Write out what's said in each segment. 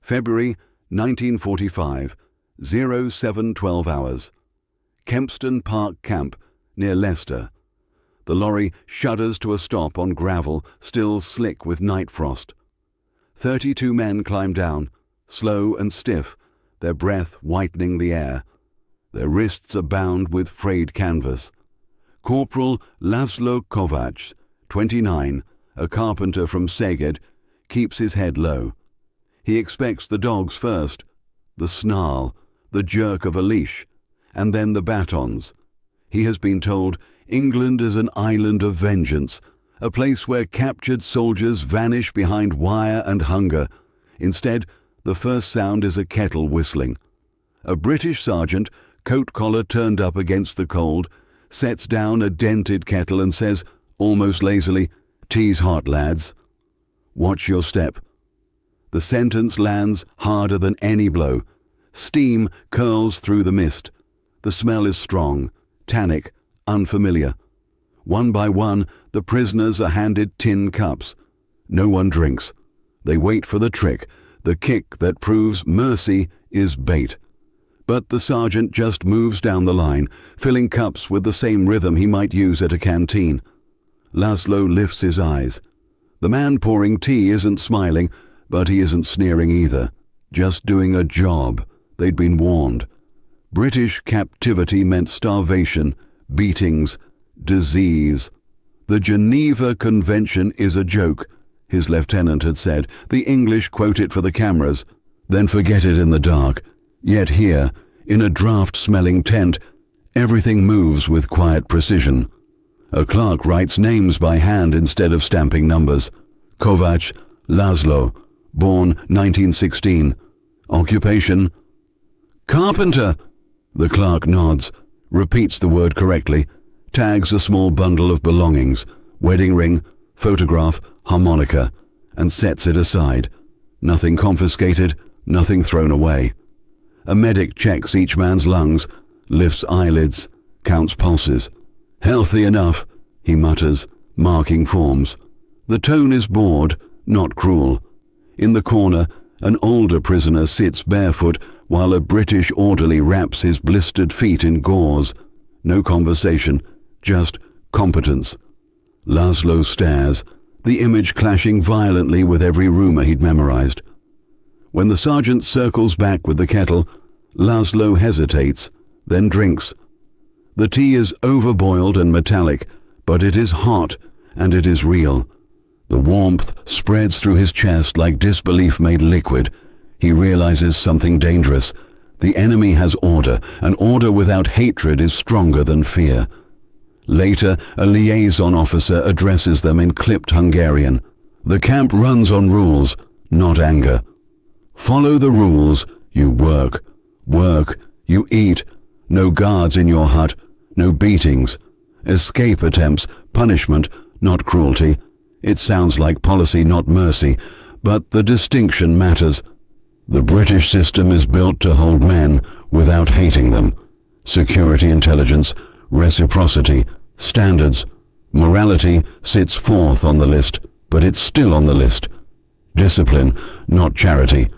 February 1945, 0712 hours. Kempston Park Camp, near Leicester. The lorry shudders to a stop on gravel still slick with night frost. 32 men climb down, slow and stiff, their breath whitening the air. Their wrists are bound with frayed canvas. Corporal László Kovács, 29, a carpenter from Szeged, keeps his head low. He expects the dogs first, the snarl, the jerk of a leash, and then the batons. He has been told England is an island of vengeance, a place where captured soldiers vanish behind wire and hunger. Instead, the first sound is a kettle whistling. A British sergeant, coat collar turned up against the cold, sets down a dented kettle and says, almost lazily, "Tea's hot, lads." Watch your step. The sentence lands harder than any blow. Steam curls through the mist. The smell is strong, tannic, unfamiliar. One by one, the prisoners are handed tin cups. No one drinks. They wait for the trick, the kick that proves mercy is bait. But the sergeant just moves down the line, filling cups with the same rhythm he might use at a canteen. László lifts his eyes. The man pouring tea isn't smiling, but he isn't sneering either. Just doing a job. They'd been warned. British captivity meant starvation, beatings, disease. The Geneva Convention is a joke, his lieutenant had said. The English quote it for the cameras, then forget it in the dark. Yet here, in a draft-smelling tent, everything moves with quiet precision. A clerk writes names by hand instead of stamping numbers. Kovács László, born 1916. Occupation? Carpenter! The clerk nods, repeats the word correctly, tags a small bundle of belongings, wedding ring, photograph, harmonica, and sets it aside. Nothing confiscated, nothing thrown away. A medic checks each man's lungs, lifts eyelids, counts pulses. Healthy enough, he mutters, marking forms. The tone is bored, not cruel. In the corner, an older prisoner sits barefoot while a British orderly wraps his blistered feet in gauze. No conversation, just competence. László stares, the image clashing violently with every rumour he'd memorized. When the sergeant circles back with the kettle, László hesitates, then drinks. The tea is overboiled and metallic, but it is hot and it is real. The warmth spreads through his chest like disbelief made liquid. He realizes something dangerous. The enemy has order, and order without hatred is stronger than fear. Later, a liaison officer addresses them in clipped Hungarian. The camp runs on rules, not anger. Follow the rules, you work. Work, you eat. No guards in your hut, no beatings. Escape attempts, punishment, not cruelty. It sounds like policy, not mercy, but the distinction matters. The British system is built to hold men without hating them. Security intelligence, reciprocity, standards. Morality sits fourth on the list, but it's still on the list. Discipline, not charity.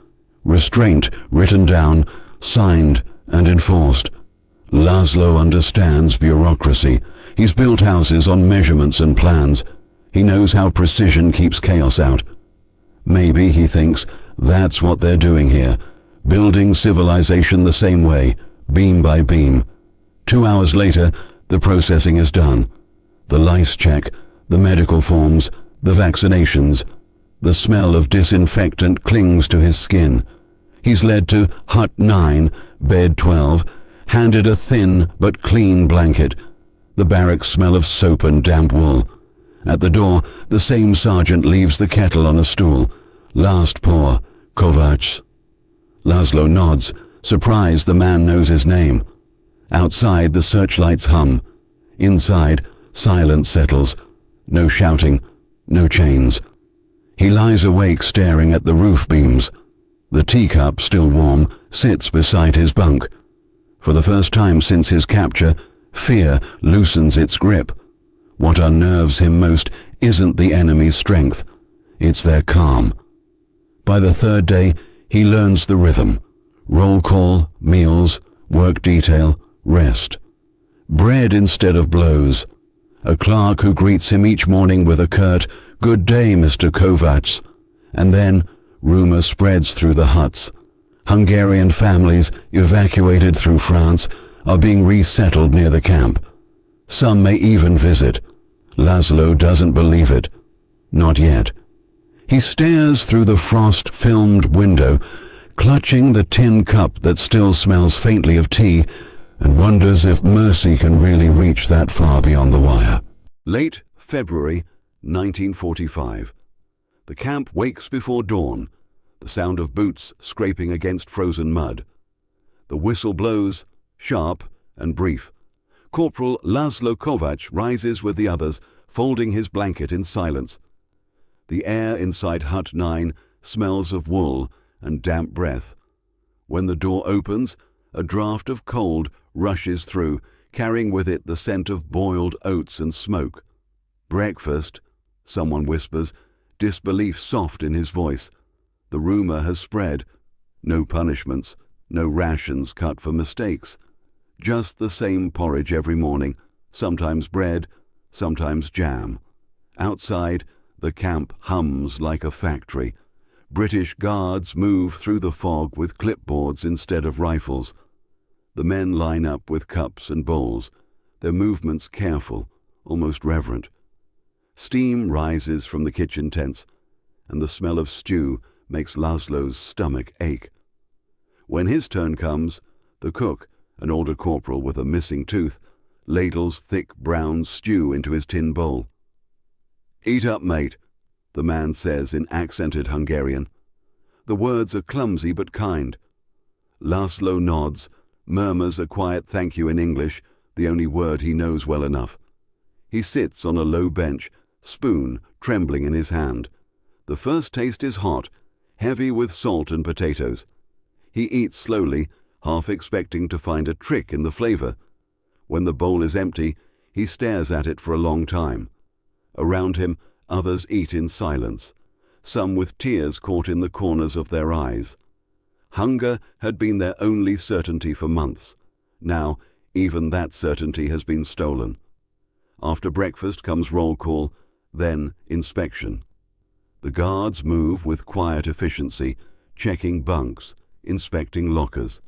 Restraint, written down, signed and enforced. László understands bureaucracy. He's built houses on measurements and plans. He knows how precision keeps chaos out. Maybe, he thinks, that's what they're doing here, building civilization the same way, beam by beam. 2 hours later, the processing is done. The lice check, the medical forms, the vaccinations. The smell of disinfectant clings to his skin. He's led to Hut 9, Bed 12, handed a thin but clean blanket. The barracks smell of soap and damp wool. At the door, the same sergeant leaves the kettle on a stool. Last pour, Kovács. László nods, surprised the man knows his name. Outside, the searchlights hum. Inside, silence settles. No shouting, no chains. He lies awake staring at the roof beams. The teacup, still warm, sits beside his bunk. For the first time since his capture, fear loosens its grip. What unnerves him most isn't the enemy's strength. It's their calm. By the third day, He learns the rhythm. Roll call, meals, work detail, rest. Bread instead of blows. A clerk who greets him each morning with a curt, "Good day, Mr. Kovács." And then, rumour spreads through the huts. Hungarian families, evacuated through France, are being resettled near the camp. Some may even visit. László doesn't believe it. Not yet. He stares through the frost-filmed window, clutching the tin cup that still smells faintly of tea, and wonders if mercy can really reach that far beyond the wire. Late February 1945. The camp wakes before dawn, the sound of boots scraping against frozen mud. The whistle blows, sharp and brief. Corporal László Kovács rises with the others, folding his blanket in silence. The air inside Hut 9 smells of wool and damp breath. When the door opens, a draught of cold rushes through, carrying with it the scent of boiled oats and smoke. "Breakfast," someone whispers, disbelief soft in his voice. The rumour has spread. No punishments, no rations cut for mistakes. Just the same porridge every morning, sometimes bread, sometimes jam. Outside, the camp hums like a factory. British guards move through the fog with clipboards instead of rifles. The men line up with cups and bowls, their movements careful, almost reverent. Steam rises from the kitchen tents, and the smell of stew makes László's stomach ache. When his turn comes, the cook, an older corporal with a missing tooth, ladles thick brown stew into his tin bowl. "Eat up, mate," the man says in accented Hungarian. The words are clumsy but kind. László nods, murmurs a quiet thank you in English, the only word he knows well enough. He sits on a low bench, spoon trembling in his hand. The first taste is hot, heavy with salt and potatoes. He eats slowly, half expecting to find a trick in the flavour. When the bowl is empty, he stares at it for a long time. Around him, others eat in silence, some with tears caught in the corners of their eyes. Hunger had been their only certainty for months. Now, even that certainty has been stolen. After breakfast comes roll call, then inspection. The guards move with quiet efficiency, checking bunks, inspecting lockers.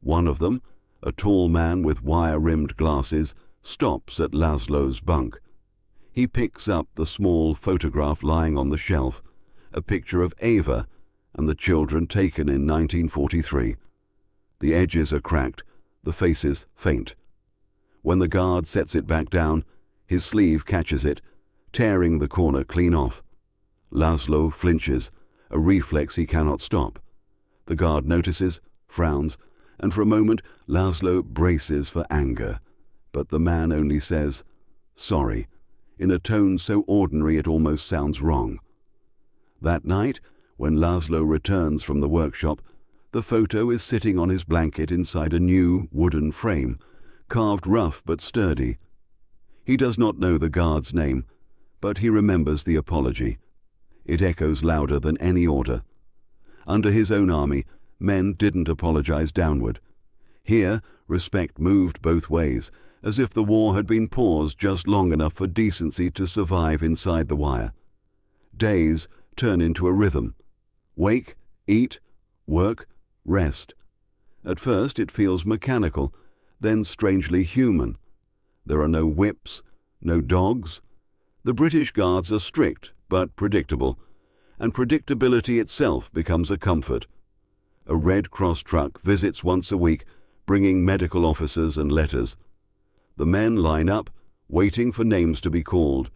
One of them, a tall man with wire-rimmed glasses, stops at László's bunk. He picks up the small photograph lying on the shelf, a picture of Ava and the children taken in 1943. The edges are cracked, the faces faint. When the guard sets it back down, his sleeve catches it, tearing the corner clean off. László flinches, a reflex he cannot stop. The guard notices, frowns, and for a moment László braces for anger. But the man only says, "Sorry," in a tone so ordinary it almost sounds wrong. That night, when László returns from the workshop, the photo is sitting on his blanket inside a new wooden frame, carved rough but sturdy. He does not know the guard's name, but he remembers the apology. It echoes louder than any order. Under his own army, men didn't apologize downward. Here, respect moved both ways, as if the war had been paused just long enough for decency to survive inside the wire. Days turn into a rhythm. Wake, eat, work, rest. At first it feels mechanical, then strangely human. There are no whips, no dogs. The British guards are strict but predictable, and predictability itself becomes a comfort. A Red Cross truck visits once a week, bringing medical officers and letters. The men line up, waiting for names to be called.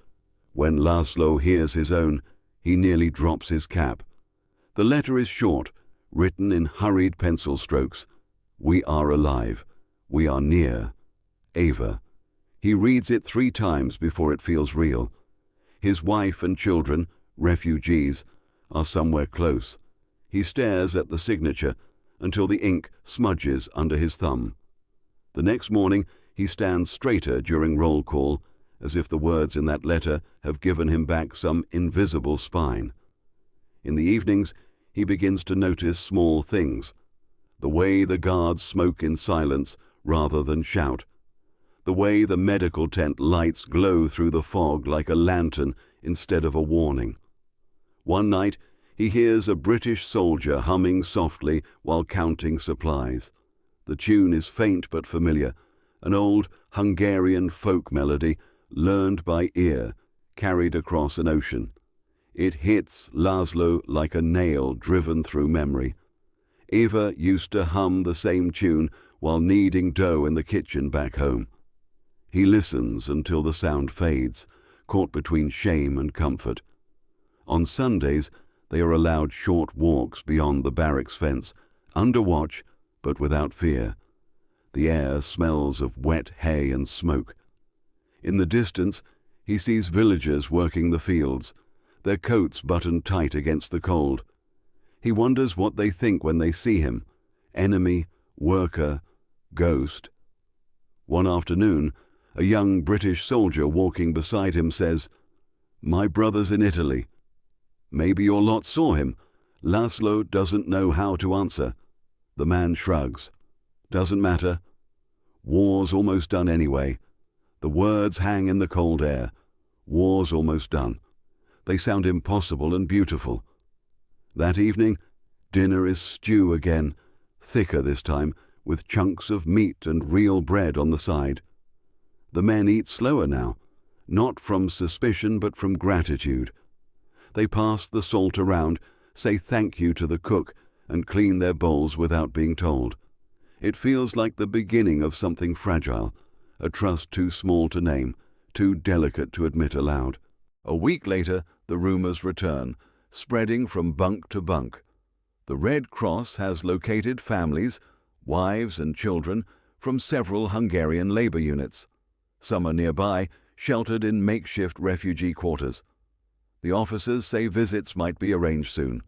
When László hears his own, he nearly drops his cap. The letter is short, written in hurried pencil strokes. "We are alive. We are near. Ava." He reads it 3 times before it feels real. His wife and children, refugees, are somewhere close. He stares at the signature until the ink smudges under his thumb. The next morning he stands straighter during roll call, as if the words in that letter have given him back some invisible spine. In the evenings he begins to notice small things. The way the guards smoke in silence rather than shout. The way the medical tent lights glow through the fog like a lantern instead of a warning. One night, he hears a British soldier humming softly while counting supplies. The tune is faint but familiar, an old Hungarian folk melody learned by ear, carried across an ocean. It hits László like a nail driven through memory. Eva used to hum the same tune while kneading dough in the kitchen back home. He listens until the sound fades, caught between shame and comfort. On Sundays, they are allowed short walks beyond the barracks fence, under watch, but without fear. The air smells of wet hay and smoke. In the distance, he sees villagers working the fields, their coats buttoned tight against the cold. He wonders what they think when they see him: enemy, worker, ghost. One afternoon, a young British soldier walking beside him says, "My brother's in Italy." Maybe your lot saw him. László doesn't know how to answer. The man shrugs. Doesn't matter. War's almost done anyway. The words hang in the cold air. War's almost done. They sound impossible and beautiful. That evening, dinner is stew again, thicker this time, with chunks of meat and real bread on the side. The men eat slower now, not from suspicion but from gratitude. They pass the salt around, say thank you to the cook, and clean their bowls without being told. It feels like the beginning of something fragile, a trust too small to name, too delicate to admit aloud. A week later, the rumors return, spreading from bunk to bunk. The Red Cross has located families, wives and children, from several Hungarian labor units. Some are nearby, sheltered in makeshift refugee quarters. The officers say visits might be arranged soon.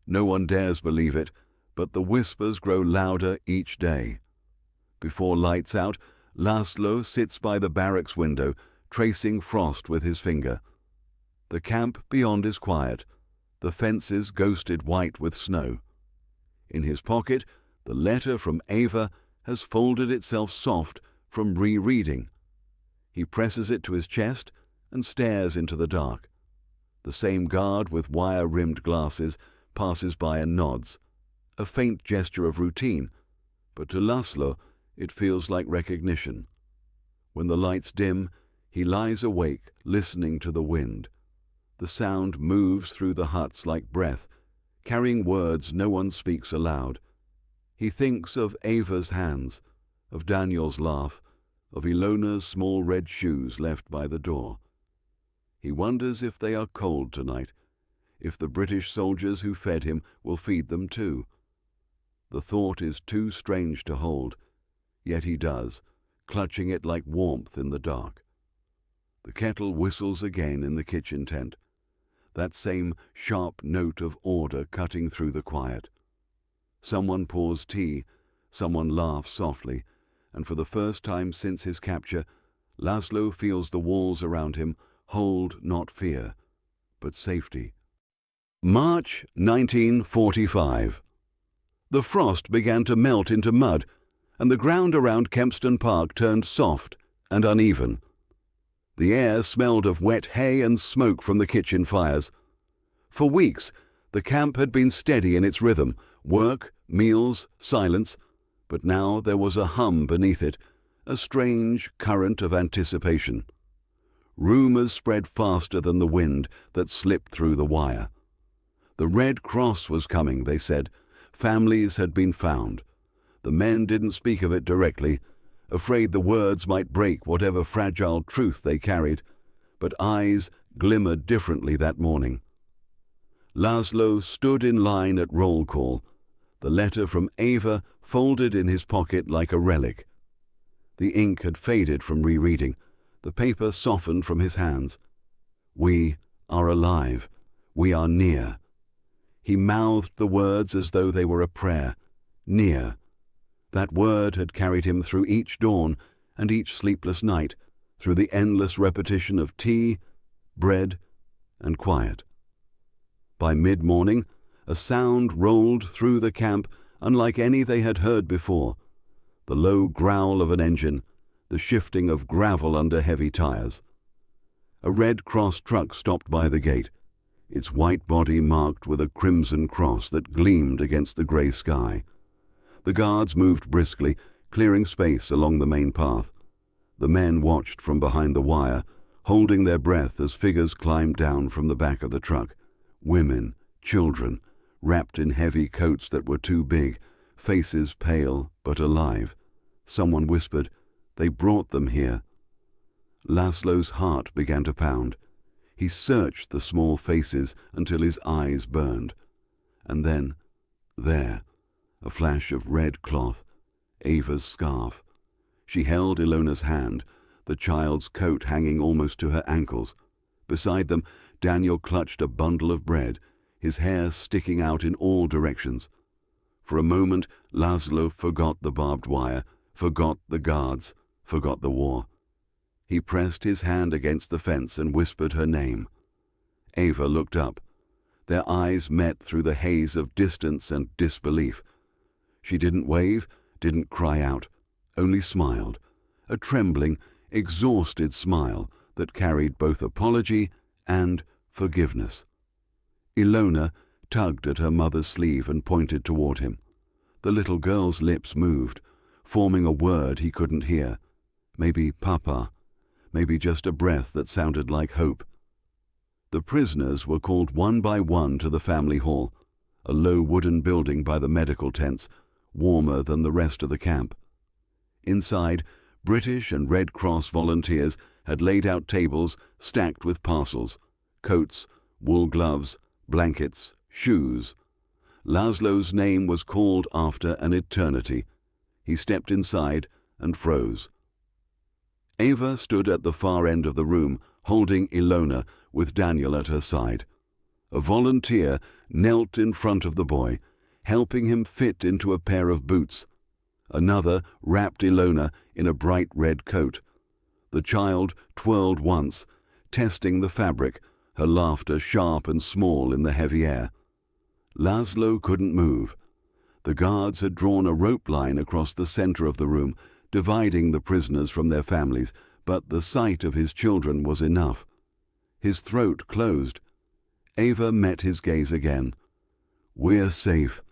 No one dares believe it, but the whispers grow louder each day. Before lights out, László sits by the barracks window, tracing frost with his finger. The camp beyond is quiet, the fences ghosted white with snow. In his pocket, the letter from Eva has folded itself soft from rereading. He presses it to his chest and stares into the dark. The same guard with wire-rimmed glasses passes by and nods, a faint gesture of routine, but to László it feels like recognition. When the lights dim, he lies awake, listening to the wind. The sound moves through the huts like breath, carrying words no one speaks aloud. He thinks of Eva's hands, of Daniel's laugh, of Ilona's small red shoes left by the door. He wonders if they are cold tonight, if the British soldiers who fed him will feed them too. The thought is too strange to hold, yet he does, clutching it like warmth in the dark. The kettle whistles again in the kitchen tent, that same sharp note of order cutting through the quiet. Someone pours tea, someone laughs softly, and for the first time since his capture, László feels the walls around him hold not fear, but safety. March 1945. The frost began to melt into mud, and the ground around Kempston Park turned soft and uneven. The air smelled of wet hay and smoke from the kitchen fires. For weeks, the camp had been steady in its rhythm, work, meals, silence, but now there was a hum beneath it, a strange current of anticipation. Rumors spread faster than the wind that slipped through the wire. The Red Cross was coming, they said. Families had been found. The men didn't speak of it directly, afraid the words might break whatever fragile truth they carried, but eyes glimmered differently that morning. László stood in line at roll call, the letter from Eva folded in his pocket like a relic. The ink had faded from rereading, the paper softened from his hands. We are alive. We are near. He mouthed the words as though they were a prayer. Near. That word had carried him through each dawn and each sleepless night, through the endless repetition of tea, bread, and quiet. By mid-morning, A sound rolled through the camp unlike any they had heard before. The low growl of an engine, the shifting of gravel under heavy tires. A Red Cross truck stopped by the gate, its white body marked with a crimson cross that gleamed against the grey sky. The guards moved briskly, clearing space along the main path. The men watched from behind the wire, holding their breath as figures climbed down from the back of the truck. Women, children, wrapped in heavy coats that were too big, faces pale but alive. Someone whispered, "They brought them here." László's heart began to pound. He searched the small faces until his eyes burned. And then, there, a flash of red cloth, Ava's scarf. She held Ilona's hand, the child's coat hanging almost to her ankles. Beside them, Daniel clutched a bundle of bread, his hair sticking out in all directions. For a moment, László forgot the barbed wire, forgot the guards, forgot the war. He pressed his hand against the fence and whispered her name. Ava looked up. Their eyes met through the haze of distance and disbelief. She didn't wave, didn't cry out, only smiled, a trembling, exhausted smile that carried both apology and forgiveness. Ilona tugged at her mother's sleeve and pointed toward him. The little girl's lips moved, forming a word he couldn't hear. Maybe Papa, maybe just a breath that sounded like hope. The prisoners were called one by one to the family hall, a low wooden building by the medical tents, warmer than the rest of the camp. Inside, British and Red Cross volunteers had laid out tables stacked with parcels, coats, wool gloves, blankets, shoes. László's name was called after an eternity. He stepped inside and froze. Ava stood at the far end of the room, holding Ilona with Daniel at her side. A volunteer knelt in front of the boy, helping him fit into a pair of boots. Another wrapped Ilona in a bright red coat. The child twirled once, testing the fabric, her laughter sharp and small in the heavy air. László couldn't move. The guards had drawn a rope line across the center of the room, dividing the prisoners from their families, but the sight of his children was enough. His throat closed. Ava met his gaze again. "We're safe,"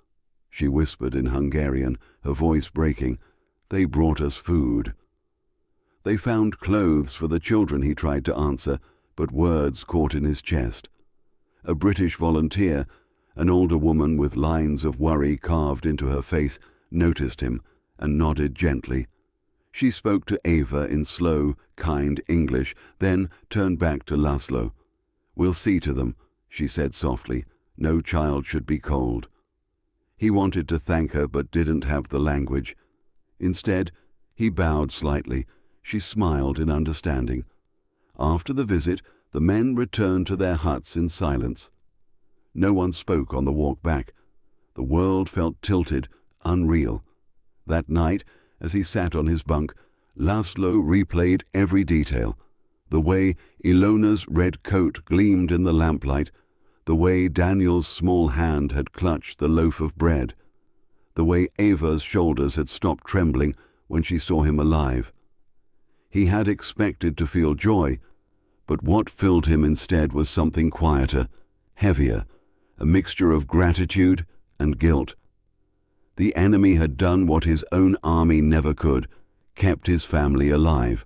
she whispered in Hungarian, her voice breaking. "They brought us food." They found clothes for the children, he tried to answer, but words caught in his chest. A British volunteer, an older woman with lines of worry carved into her face, noticed him and nodded gently. She spoke to Ava in slow, kind English, then turned back to László. "We'll see to them," she said softly. "No child should be cold." He wanted to thank her but didn't have the language. Instead, he bowed slightly. She smiled in understanding. After the visit, the men returned to their huts in silence. No one spoke on the walk back. The world felt tilted, unreal. That night, as he sat on his bunk, László replayed every detail. The way Ilona's red coat gleamed in the lamplight, the way Daniel's small hand had clutched the loaf of bread, the way Ava's shoulders had stopped trembling when she saw him alive. He had expected to feel joy, but what filled him instead was something quieter, heavier, a mixture of gratitude and guilt. The enemy had done what his own army never could, kept his family alive.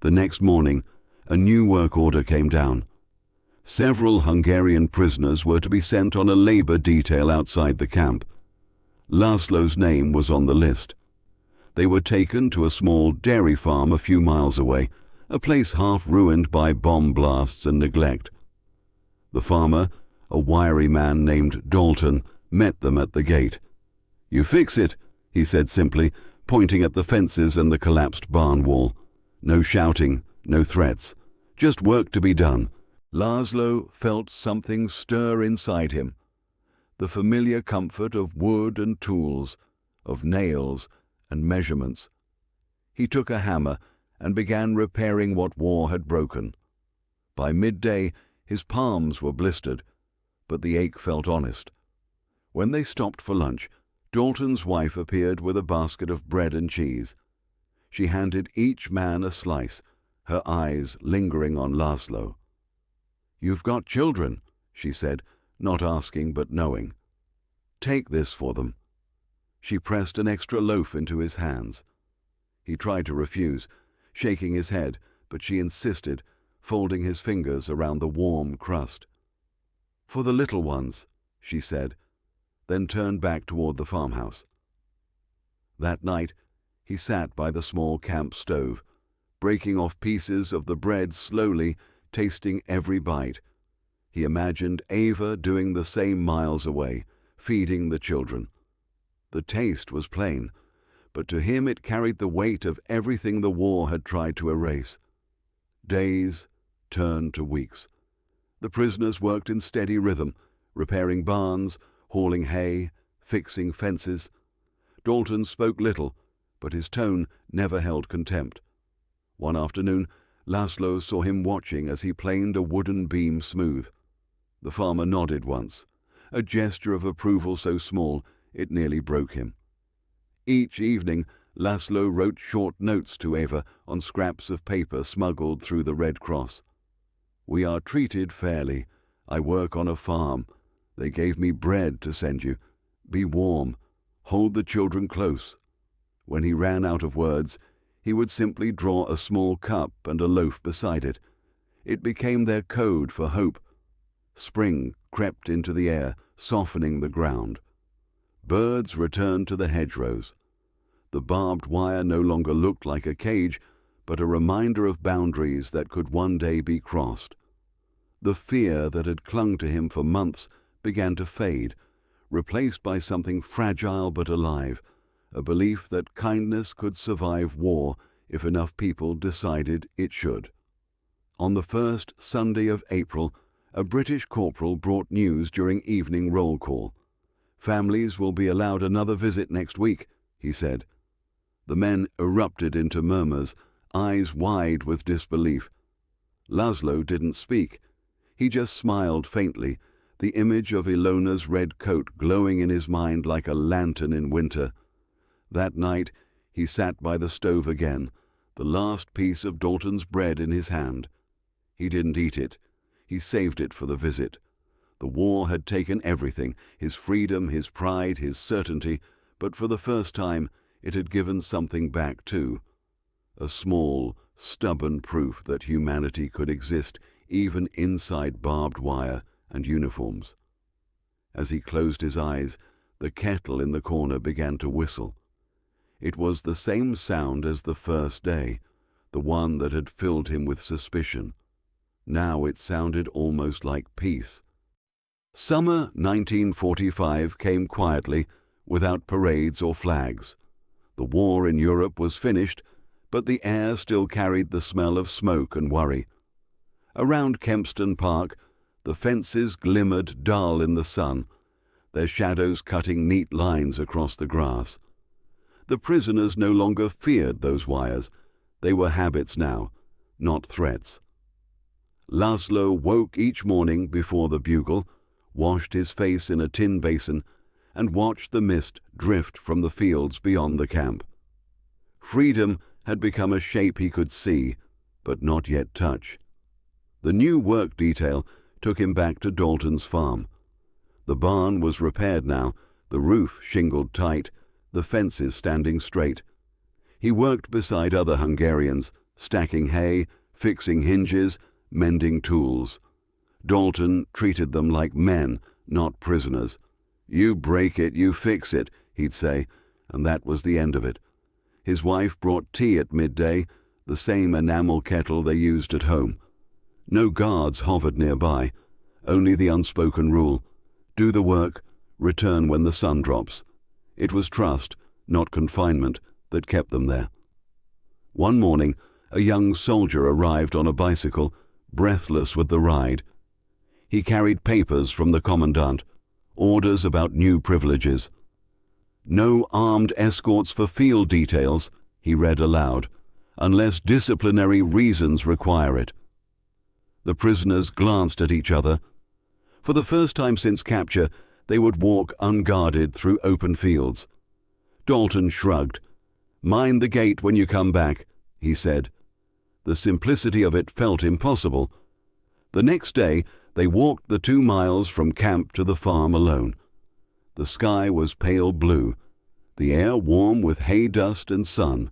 The next morning, a new work order came down. Several Hungarian prisoners were to be sent on a labor detail outside the camp. László's name was on the list. They were taken to a small dairy farm a few miles away, a place half ruined by bomb blasts and neglect. The farmer, a wiry man named Dalton, met them at the gate. "You fix it," he said simply, pointing at the fences and the collapsed barn wall. No shouting, no threats, just work to be done. László felt something stir inside him. The familiar comfort of wood and tools, of nails and measurements. He took a hammer and began repairing what war had broken. By midday, his palms were blistered, but the ache felt honest. When they stopped for lunch, Dalton's wife appeared with a basket of bread and cheese. She handed each man a slice, her eyes lingering on László. "You've got children," she said, not asking but knowing. "Take this for them." She pressed an extra loaf into his hands. He tried to refuse, shaking his head, but she insisted, folding his fingers around the warm crust. "For the little ones," she said, then turned back toward the farmhouse. That night, he sat by the small camp stove, breaking off pieces of the bread slowly, tasting every bite. He imagined Ava doing the same miles away, feeding the children. The taste was plain, but to him it carried the weight of everything the war had tried to erase. Days turned to weeks. The prisoners worked in steady rhythm, repairing barns, hauling hay, fixing fences. Dalton spoke little, but his tone never held contempt. One afternoon, László saw him watching as he planed a wooden beam smooth. The farmer nodded once, a gesture of approval so small it nearly broke him. Each evening, László wrote short notes to Eva on scraps of paper smuggled through the Red Cross. "We are treated fairly. I work on a farm. They gave me bread to send you. Be warm. Hold the children close." When he ran out of words, he would simply draw a small cup and a loaf beside it. It became their code for hope. Spring crept into the air, softening the ground. Birds returned to the hedgerows. The barbed wire no longer looked like a cage, but a reminder of boundaries that could one day be crossed. The fear that had clung to him for months began to fade, replaced by something fragile but alive, a belief that kindness could survive war if enough people decided it should. On the first Sunday of April, a British corporal brought news during evening roll call. "Families will be allowed another visit next week," he said. The men erupted into murmurs, eyes wide with disbelief. László didn't speak. He just smiled faintly, the image of Ilona's red coat glowing in his mind like a lantern in winter. That night he sat by the stove again, the last piece of Dalton's bread in his hand. He didn't eat it. He saved it for the visit. The war had taken everything, his freedom, his pride, his certainty, but for the first time it had given something back too. A small, stubborn proof that humanity could exist even inside barbed wire and uniforms. As he closed his eyes, the kettle in the corner began to whistle. It was the same sound as the first day, the one that had filled him with suspicion. Now it sounded almost like peace. Summer 1945 came quietly, without parades or flags. The war in Europe was finished, but the air still carried the smell of smoke and worry. Around Kempston Park, the fences glimmered dull in the sun, their shadows cutting neat lines across the grass. The prisoners no longer feared those wires. They were habits now, not threats. László woke each morning before the bugle, washed his face in a tin basin, and watched the mist drift from the fields beyond the camp. Freedom had become a shape he could see, but not yet touch. The new work detail took him back to Dalton's farm. The barn was repaired now, the roof shingled tight, the fences standing straight. He worked beside other Hungarians, stacking hay, fixing hinges, mending tools. Dalton treated them like men, not prisoners. "You break it, you fix it," he'd say, and that was the end of it. His wife brought tea at midday, the same enamel kettle they used at home. No guards hovered nearby, only the unspoken rule: do the work, return when the sun drops. It was trust, not confinement, that kept them there. One morning, a young soldier arrived on a bicycle, breathless with the ride. He carried papers from the commandant, orders about new privileges. "No armed escorts for field details," he read aloud, "unless disciplinary reasons require it." The prisoners glanced at each other. For the first time since capture, they would walk unguarded through open fields. Dalton shrugged. "Mind the gate when you come back," he said. The simplicity of it felt impossible. The next day, they walked the 2 miles from camp to the farm alone. The sky was pale blue, the air warm with hay dust and sun.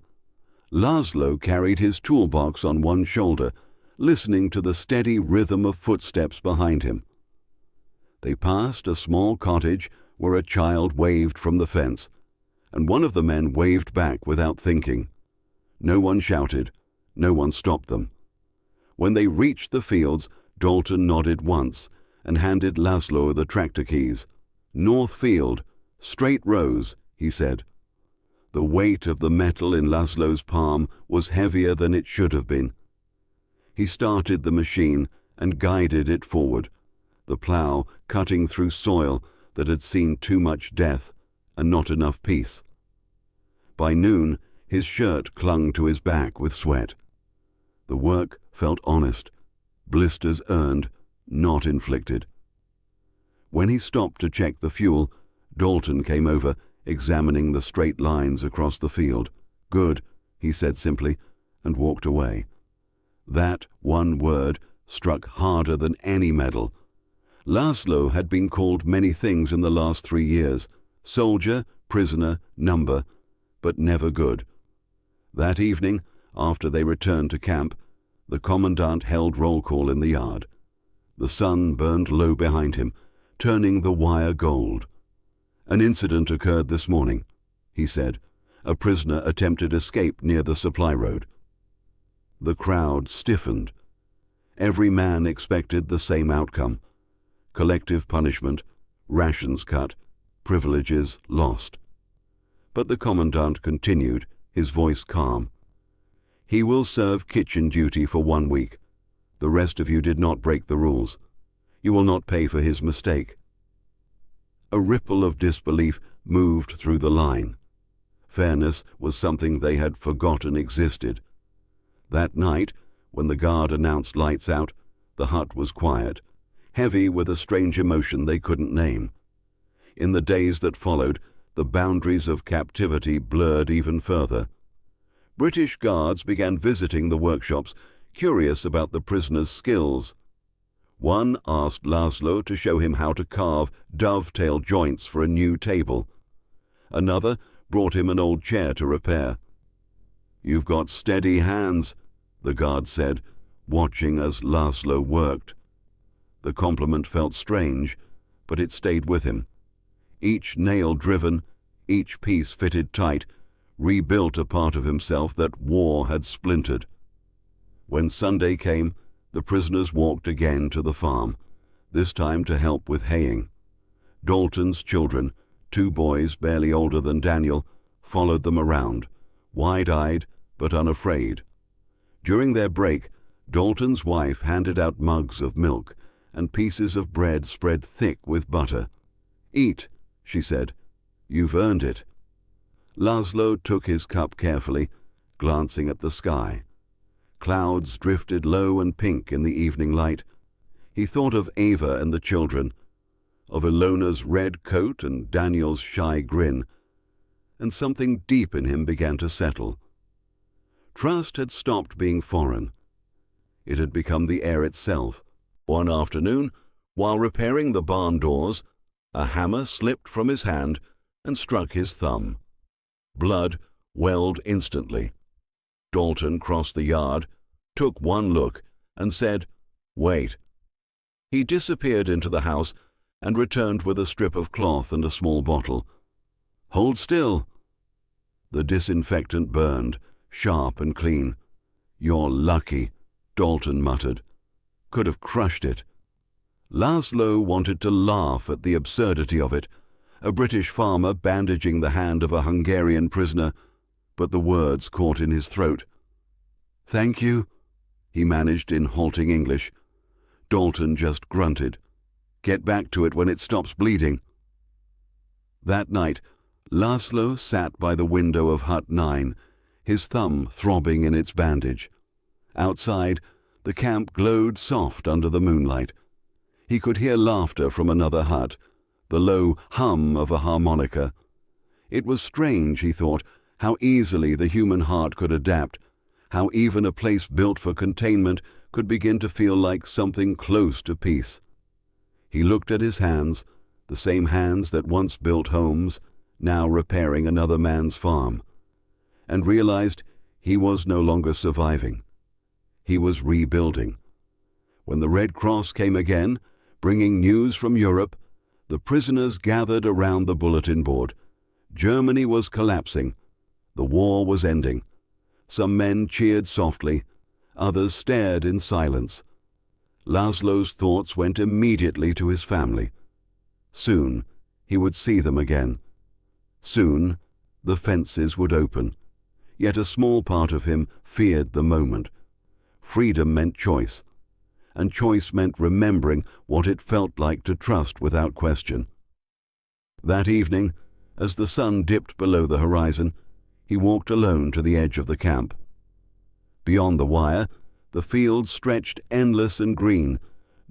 László carried his toolbox on one shoulder, listening to the steady rhythm of footsteps behind him. They passed a small cottage where a child waved from the fence, and one of the men waved back without thinking. No one shouted, no one stopped them. When they reached the fields, Dalton nodded once and handed László the tractor keys. "North field, straight rows," he said. The weight of the metal in László's palm was heavier than it should have been. He started the machine and guided it forward, the plough cutting through soil that had seen too much death and not enough peace. By noon, his shirt clung to his back with sweat. The work felt honest, blisters earned, not inflicted. When he stopped to check the fuel, Dalton came over, examining the straight lines across the field. "Good," he said simply, and walked away. That one word struck harder than any medal. László had been called many things in the last 3 years: soldier, prisoner, number, but never good. That evening, after they returned to camp, the commandant held roll call in the yard. The sun burned low behind him, turning the wire gold. "An incident occurred this morning," he said. "A prisoner attempted escape near the supply road." The crowd stiffened. Every man expected the same outcome: collective punishment, rations cut, privileges lost. But the commandant continued, his voice calm. "He will serve kitchen duty for 1 week. The rest of you did not break the rules. You will not pay for his mistake." A ripple of disbelief moved through the line. Fairness was something they had forgotten existed. That night, when the guard announced lights out, the hut was quiet, heavy with a strange emotion they couldn't name. In the days that followed, the boundaries of captivity blurred even further. British guards began visiting the workshops, curious about the prisoners' skills. One asked László to show him how to carve dovetail joints for a new table. Another brought him an old chair to repair. "You've got steady hands," the guard said, watching as László worked. The compliment felt strange, but it stayed with him. Each nail driven, each piece fitted tight, rebuilt a part of himself that war had splintered. When Sunday came, the prisoners walked again to the farm, this time to help with haying. Dalton's children, 2 boys barely older than Daniel, followed them around, wide-eyed but unafraid. During their break, Dalton's wife handed out mugs of milk and pieces of bread spread thick with butter. "Eat," she said. "You've earned it." László took his cup carefully, glancing at the sky. Clouds drifted low and pink in the evening light. He thought of Ava and the children, of Ilona's red coat and Daniel's shy grin, and something deep in him began to settle. Trust had stopped being foreign. It had become the air itself. One afternoon, while repairing the barn doors, a hammer slipped from his hand and struck his thumb. Blood welled instantly. Dalton crossed the yard, took one look, and said, "Wait." He disappeared into the house and returned with a strip of cloth and a small bottle. "Hold still." The disinfectant burned, sharp and clean. "You're lucky," Dalton muttered. "Could have crushed it." László wanted to laugh at the absurdity of it, a British farmer bandaging the hand of a Hungarian prisoner, but the words caught in his throat. "Thank you," he managed in halting English. Dalton just grunted. "Get back to it when it stops bleeding." That night, László sat by the window of Hut 9, his thumb throbbing in its bandage. Outside, the camp glowed soft under the moonlight. He could hear laughter from another hut, the low hum of a harmonica. It was strange, he thought, how easily the human heart could adapt, how even a place built for containment could begin to feel like something close to peace. He looked at his hands, the same hands that once built homes, now repairing another man's farm, and realized he was no longer surviving. He was rebuilding. When the Red Cross came again, bringing news from Europe, the prisoners gathered around the bulletin board. Germany was collapsing. The war was ending. Some men cheered softly, others stared in silence. László's thoughts went immediately to his family. Soon he would see them again. Soon the fences would open. Yet a small part of him feared the moment. Freedom meant choice, and choice meant remembering what it felt like to trust without question. That evening, as the sun dipped below the horizon, he walked alone to the edge of the camp. Beyond the wire, the fields stretched endless and green,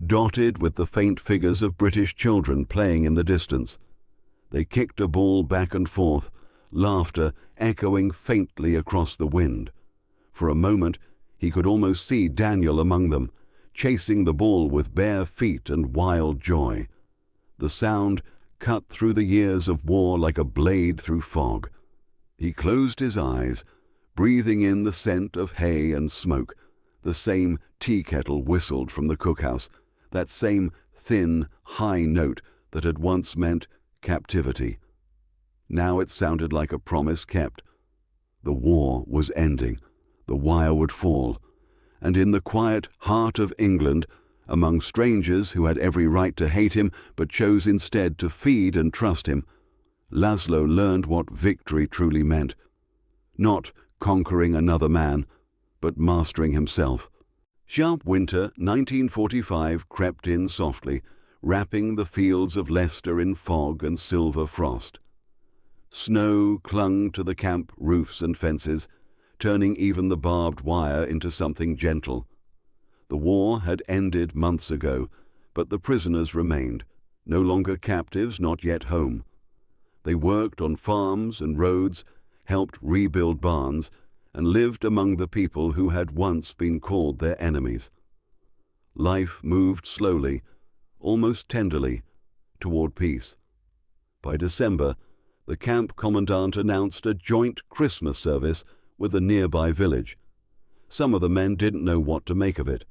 dotted with the faint figures of British children playing in the distance. They kicked a ball back and forth, laughter echoing faintly across the wind. For a moment, he could almost see Daniel among them, chasing the ball with bare feet and wild joy. The sound cut through the years of war like a blade through fog. He closed his eyes, breathing in the scent of hay and smoke. The same tea kettle whistled from the cookhouse, that same thin, high note that had once meant captivity. Now it sounded like a promise kept. The war was ending. The wire would fall. And in the quiet heart of England, among strangers who had every right to hate him but chose instead to feed and trust him, László learned what victory truly meant. Not conquering another man, but mastering himself. Sharp winter 1945 crept in softly, wrapping the fields of Leicester in fog and silver frost. Snow clung to the camp roofs and fences, turning even the barbed wire into something gentle. The war had ended months ago, but the prisoners remained, no longer captives, not yet home. They worked on farms and roads, helped rebuild barns, and lived among the people who had once been called their enemies. Life moved slowly, almost tenderly, toward peace. By December, the camp commandant announced a joint Christmas service with a nearby village. Some of the men didn't know what to make of it.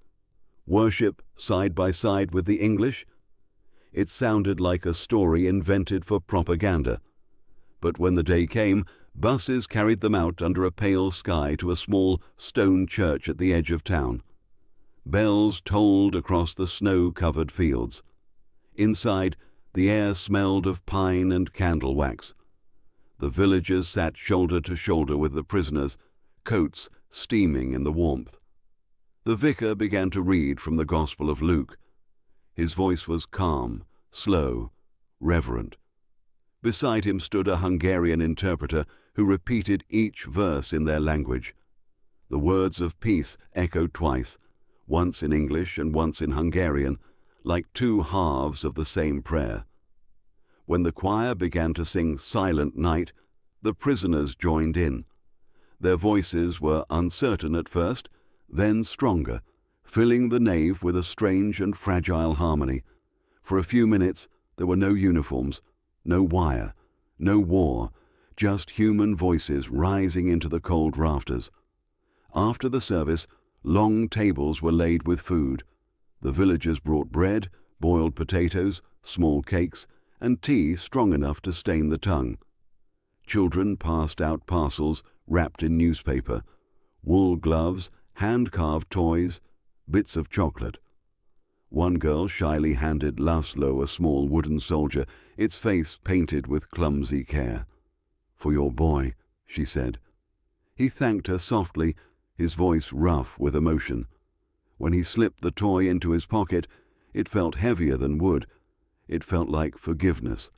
Worship side by side with the English? It sounded like a story invented for propaganda. But when the day came, buses carried them out under a pale sky to a small stone church at the edge of town. Bells tolled across the snow-covered fields. Inside, the air smelled of pine and candle wax. The villagers sat shoulder to shoulder with the prisoners, coats steaming in the warmth. The vicar began to read from the Gospel of Luke. His voice was calm, slow, reverent. Beside him stood a Hungarian interpreter who repeated each verse in their language. The words of peace echoed twice, once in English and once in Hungarian, like two halves of the same prayer. When the choir began to sing Silent Night, the prisoners joined in. Their voices were uncertain at first, then stronger, filling the nave with a strange and fragile harmony. For a few minutes there were no uniforms, no wire, no war, just human voices rising into the cold rafters. After the service, long tables were laid with food. The villagers brought bread, boiled potatoes, small cakes, and tea strong enough to stain the tongue. Children passed out parcels wrapped in newspaper, wool gloves, hand-carved toys, bits of chocolate. One girl shyly handed László a small wooden soldier, its face painted with clumsy care. "For your boy," she said. He thanked her softly, his voice rough with emotion. When he slipped the toy into his pocket, it felt heavier than wood. It felt like forgiveness.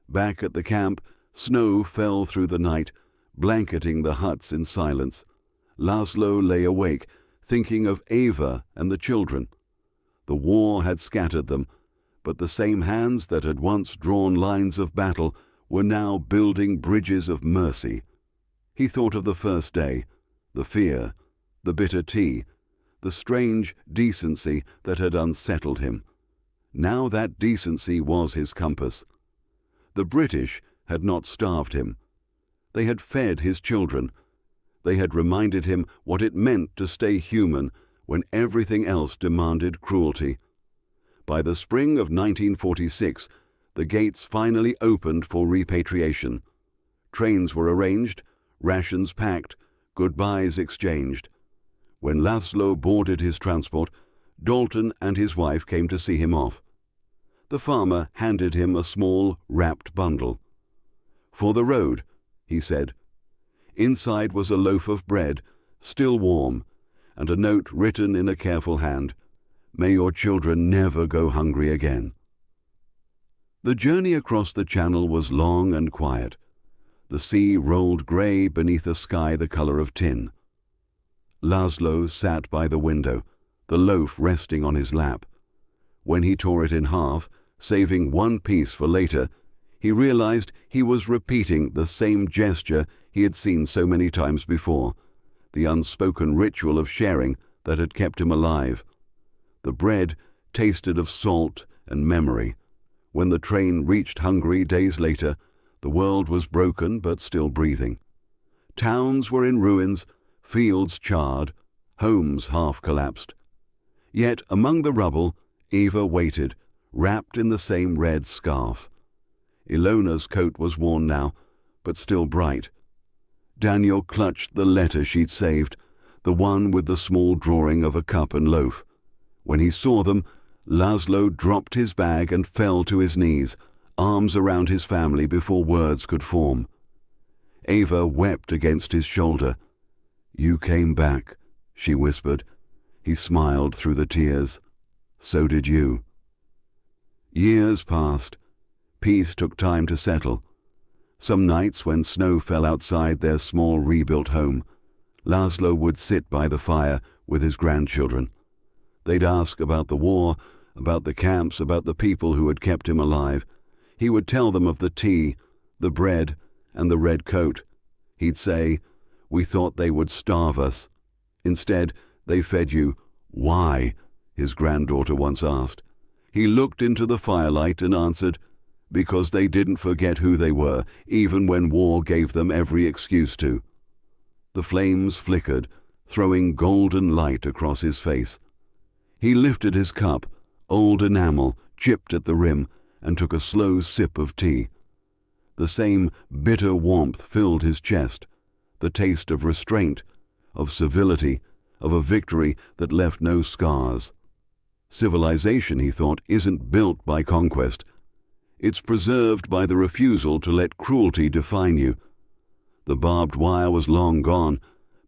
Back at the camp, snow fell through the night, blanketing the huts in silence. László lay awake, thinking of Eva and the children. The war had scattered them, but the same hands that had once drawn lines of battle were now building bridges of mercy. He thought of the first day, the fear, the bitter tea, the strange decency that had unsettled him. Now that decency was his compass. The British had not starved him. They had fed his children. They had reminded him what it meant to stay human when everything else demanded cruelty. By the spring of 1946, the gates finally opened for repatriation. Trains were arranged, rations packed, goodbyes exchanged. When László boarded his transport, Dalton and his wife came to see him off. The farmer handed him a small, wrapped bundle. "For the road," he said. Inside was a loaf of bread, still warm, and a note written in a careful hand. "May your children never go hungry again." The journey across the channel was long and quiet. The sea rolled grey beneath a sky the colour of tin. László sat by the window, the loaf resting on his lap. When he tore it in half, saving one piece for later, he realized he was repeating the same gesture he had seen so many times before, the unspoken ritual of sharing that had kept him alive. The bread tasted of salt and memory. When the train reached Hungary days later, the world was broken but still breathing. Towns were in ruins, fields charred, homes half collapsed. Yet among the rubble, Eva waited, wrapped in the same red scarf. Ilona's coat was worn now, but still bright. Daniel clutched the letter she'd saved, the one with the small drawing of a cup and loaf. When he saw them, László dropped his bag and fell to his knees, arms around his family before words could form. Eva wept against his shoulder. "You came back," she whispered. He smiled through the tears. "So did you." Years passed. Peace took time to settle. Some nights when snow fell outside their small rebuilt home, László would sit by the fire with his grandchildren. They'd ask about the war, about the camps, about the people who had kept him alive. He would tell them of the tea, the bread, and the red coat. He'd say, "We thought they would starve us. Instead, they fed you." "Why?" his granddaughter once asked. He looked into the firelight and answered, "Because they didn't forget who they were, even when war gave them every excuse to." The flames flickered, throwing golden light across his face. He lifted his cup, old enamel, chipped at the rim, and took a slow sip of tea. The same bitter warmth filled his chest, the taste of restraint, of civility, of a victory that left no scars. Civilization, he thought, isn't built by conquest. It's preserved by the refusal to let cruelty define you. The barbed wire was long gone,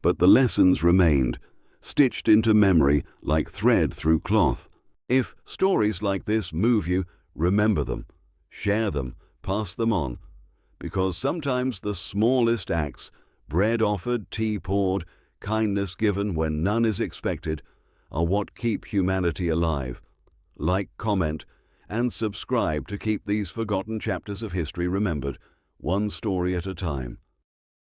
but the lessons remained, stitched into memory like thread through cloth. If stories like this move you, remember them, share them, pass them on, because sometimes the smallest acts, bread offered, tea poured, kindness given when none is expected, are what keep humanity alive. Like, comment, and subscribe to keep these forgotten chapters of history remembered, one story at a time.